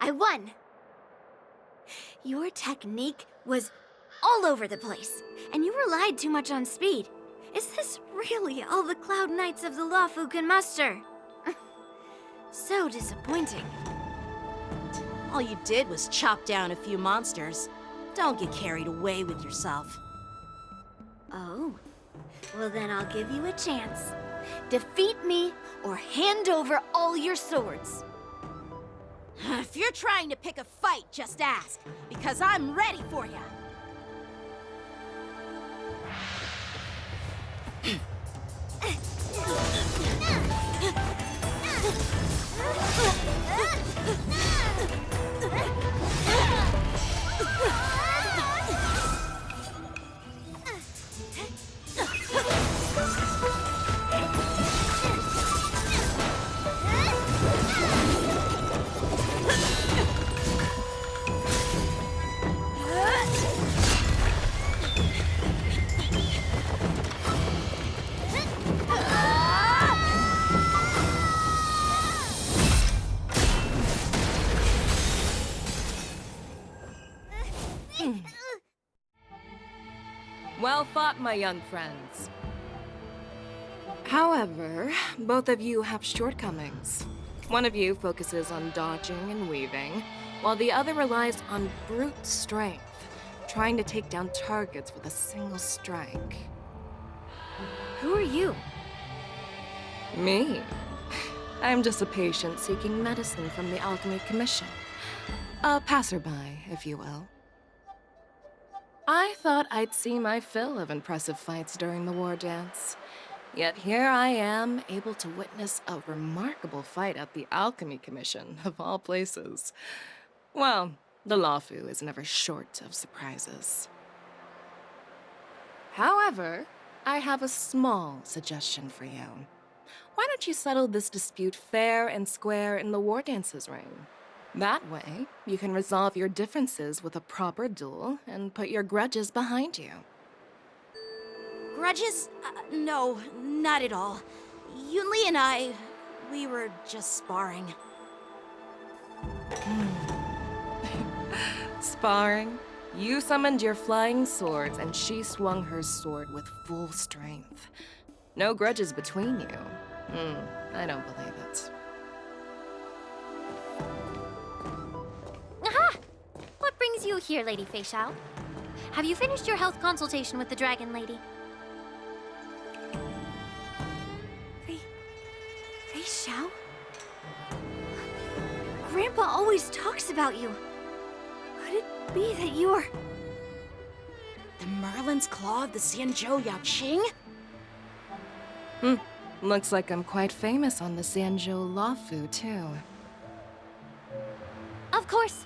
I won! Your technique was all over the place, and you relied too much on speed. Is this really all the Cloud Knights of the Lawfu can muster? So disappointing. All you did was chop down a few monsters. Don't get carried away with yourself. Oh, well then I'll give you a chance. Defeat me or hand over all your swords. If you're trying to pick a fight, just ask, because I'm ready for you. Well fought, my young friends. However, both of you have shortcomings. One of you focuses on dodging and weaving, while the other relies on brute strength, trying to take down targets with a single strike. Who are you? Me? I'm just a patient seeking medicine from the Alchemy Commission. A passerby, if you will. I thought I'd see my fill of impressive fights during the war dance. Yet here I am, able to witness a remarkable fight at the Alchemy Commission, of all places. Well, the Lawfu is never short of surprises. However, I have a small suggestion for you. Why don't you settle this dispute fair and square in the war dance's ring? That way, you can resolve your differences with a proper duel and put your grudges behind you. Grudges? No, not at all. Yunli and we were just sparring. Sparring? You summoned your flying swords and she swung her sword with full strength. No grudges between you. I don't believe it. Aha! What brings you here, Lady Fei Xiao? Have you finished your health consultation with the Dragon Lady? Fei Xiao? Grandpa always talks about you. Could it be that you're... The Merlin's Claw of the Xianzhou Yaoqing? Looks like I'm quite famous on the Xianzhou Lawfu, too. Of course.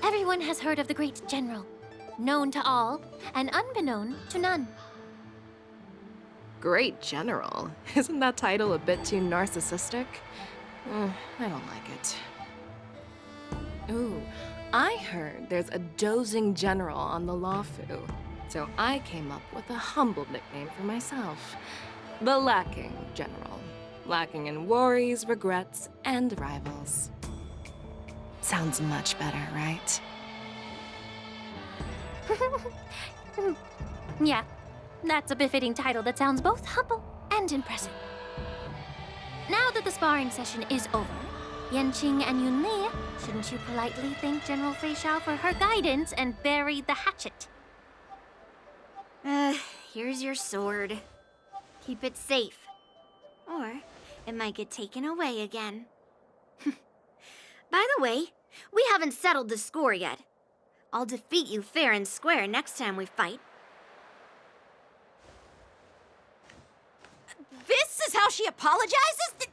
Everyone has heard of the great general. Known to all, and unbeknown to none. Great General? Isn't that title a bit too narcissistic? I don't like it. Ooh, I heard there's a dozing general on the Lawfu, so I came up with a humble nickname for myself. The Lacking General. Lacking in worries, regrets, and rivals. Sounds much better, right? Yeah, that's a befitting title that sounds both humble and impressive. Now that the sparring session is over, Yanqing and Yunli, shouldn't you politely thank General Fei Xiao for her guidance and bury the hatchet? Here's your sword. Keep it safe. Or it might get taken away again. By the way, we haven't settled the score yet. I'll defeat you fair and square next time we fight. This is how she apologizes?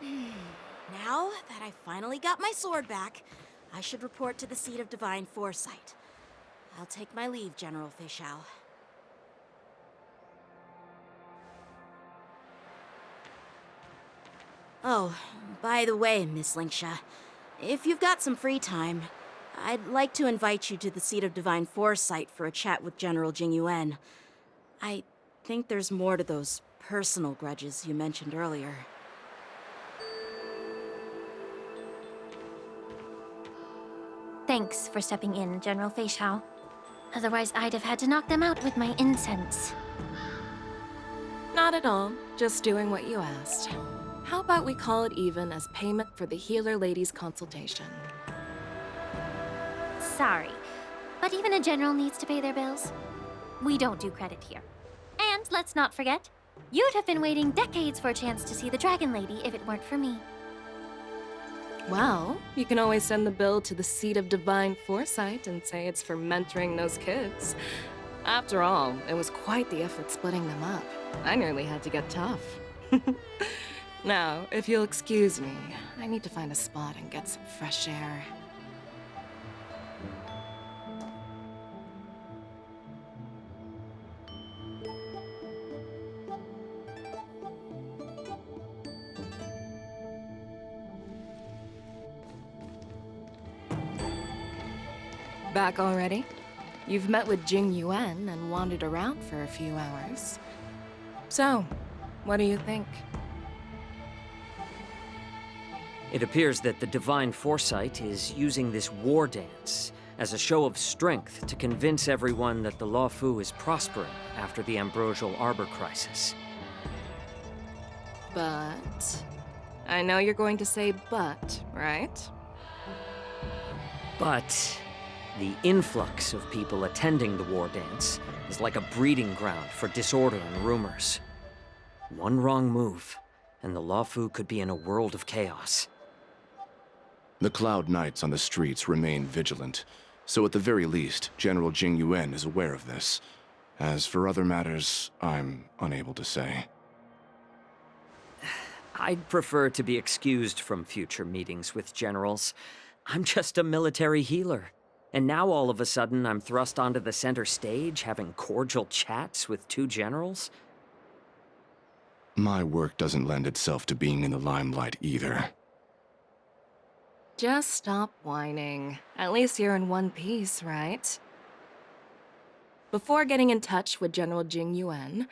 Now that I finally got my sword back, I should report to the seat of divine foresight. I'll take my leave, General Fei Xiao. Oh, by the way, Miss Linksha, if you've got some free time, I'd like to invite you to the seat of divine foresight for a chat with General Jingyuan. I think there's more to those personal grudges you mentioned earlier. Thanks for stepping in, General Feixiao. Otherwise, I'd have had to knock them out with my incense. Not at all. Just doing what you asked. How about we call it even as payment for the healer lady's consultation? Sorry, but even a general needs to pay their bills. We don't do credit here. And let's not forget, you'd have been waiting decades for a chance to see the Dragon Lady if it weren't for me. Well, you can always send the bill to the Seat of Divine Foresight and say it's for mentoring those kids. After all, it was quite the effort splitting them up. I nearly had to get tough. Now, if you'll excuse me, I need to find a spot and get some fresh air. Back already? You've met with Jing Yuan and wandered around for a few hours. So, what do you think? It appears that the Divine Foresight is using this war dance as a show of strength to convince everyone that the Luofu is prospering after the Ambrosial Arbor crisis. But... I know you're going to say but, right? But the influx of people attending the war dance is like a breeding ground for disorder and rumors. One wrong move, and the Luofu could be in a world of chaos. The Cloud Knights on the streets remain vigilant, so at the very least, General Jing Yuan is aware of this. As for other matters, I'm unable to say. I'd prefer to be excused from future meetings with generals. I'm just a military healer. And now all of a sudden I'm thrust onto the center stage having cordial chats with two generals? My work doesn't lend itself to being in the limelight either. Just stop whining. At least you're in one piece, right? Before getting in touch with General Jing Yuan,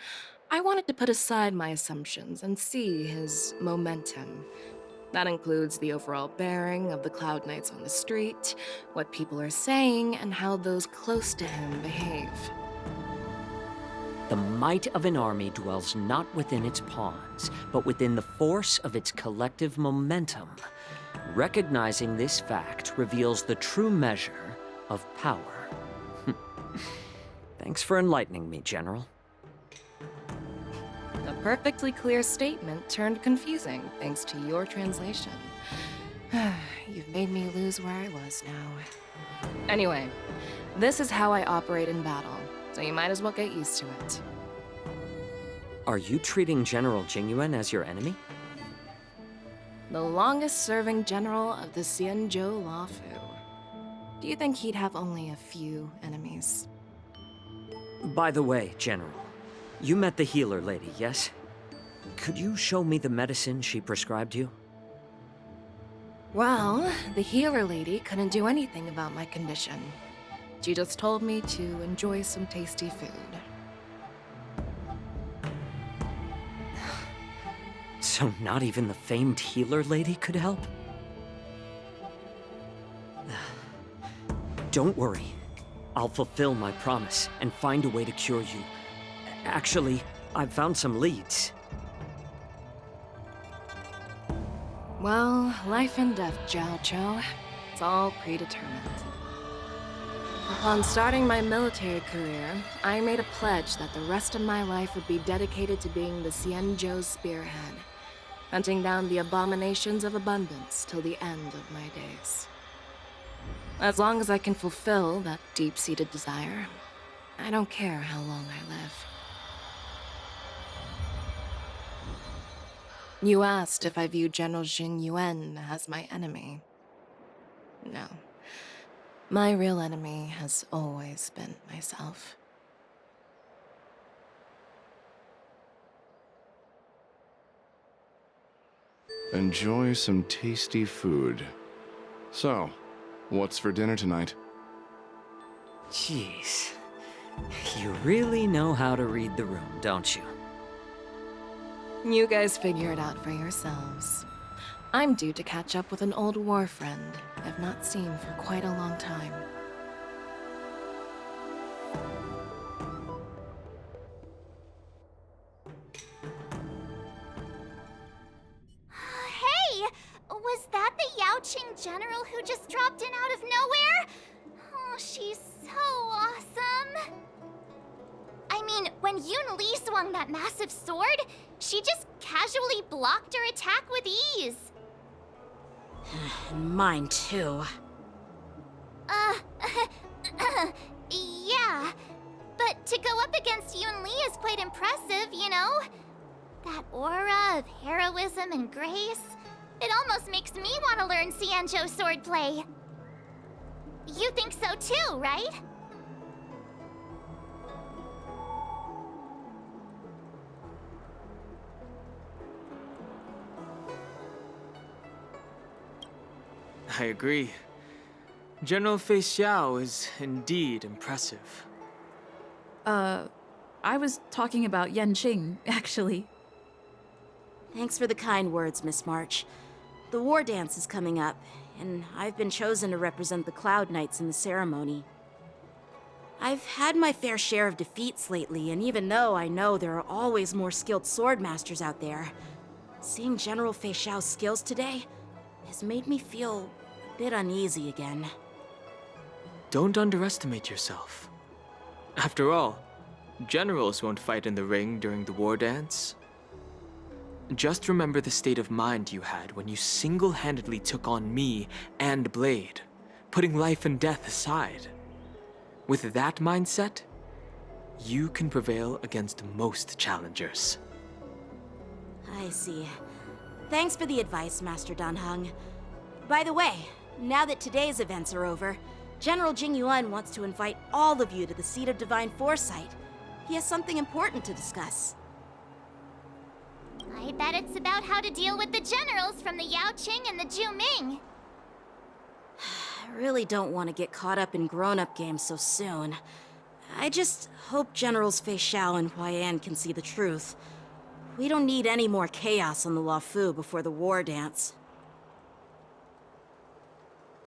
I wanted to put aside my assumptions and see his momentum. That includes the overall bearing of the Cloud Knights on the street, what people are saying, and how those close to him behave. The might of an army dwells not within its pawns, but within the force of its collective momentum. Recognizing this fact reveals the true measure of power. Thanks for enlightening me, General. A perfectly clear statement turned confusing thanks to your translation. You've made me lose where I was now. Anyway, this is how I operate in battle, so you might as well get used to it. Are you treating General Jing Yuan as your enemy? The longest-serving general of the Xianzhou Luofu. Do you think he'd have only a few enemies? By the way, General, you met the healer lady, yes? Could you show me the medicine she prescribed you? Well, the healer lady couldn't do anything about my condition. She just told me to enjoy some tasty food. So not even the famed healer lady could help? Don't worry. I'll fulfill my promise and find a way to cure you. Actually, I've found some leads. Well, life and death, Jiao Chou. It's all predetermined. Upon starting my military career, I made a pledge that the rest of my life would be dedicated to being the Xianzhou's spearhead, hunting down the abominations of abundance till the end of my days. As long as I can fulfill that deep-seated desire, I don't care how long I live. You asked if I view General Jing Yuan as my enemy. No. My real enemy has always been myself. Enjoy some tasty food. So, what's for dinner tonight? Jeez. You really know how to read the room, don't you? You guys figure it out for yourselves. I'm due to catch up with an old war friend I've not seen for quite a long time. Hey! Was that the Yaoqing general who just dropped in out of nowhere? Oh, she's so awesome! I mean, when Yun Li swung that massive sword, she just casually blocked her attack with ease. Mine too. Yeah. But to go up against Yun Li is quite impressive, you know? That aura of heroism and grace, it almost makes me want to learn Xianzhou swordplay. You think so too, right? I agree. General Fei Xiao is indeed impressive. I was talking about Yanqing, actually. Thanks for the kind words, Miss March. The war dance is coming up, and I've been chosen to represent the Cloud Knights in the ceremony. I've had my fair share of defeats lately, and even though I know there are always more skilled swordmasters out there, seeing General Fei Xiao's skills today has made me feel a bit uneasy again. Don't underestimate yourself. After all, generals won't fight in the ring during the war dance. Just remember the state of mind you had when you single-handedly took on me and Blade, putting life and death aside. With that mindset, you can prevail against most challengers. I see. Thanks for the advice, Master Danheng. By the way, now that today's events are over, General Jingyuan wants to invite all of you to the Seat of Divine Foresight. He has something important to discuss. I bet it's about how to deal with the generals from the Yaoqing and the Zhuming. I really don't want to get caught up in grown-up games so soon. I just hope Generals Fei Xiao and Huaiyan can see the truth. We don't need any more chaos on the Luofu before the war dance.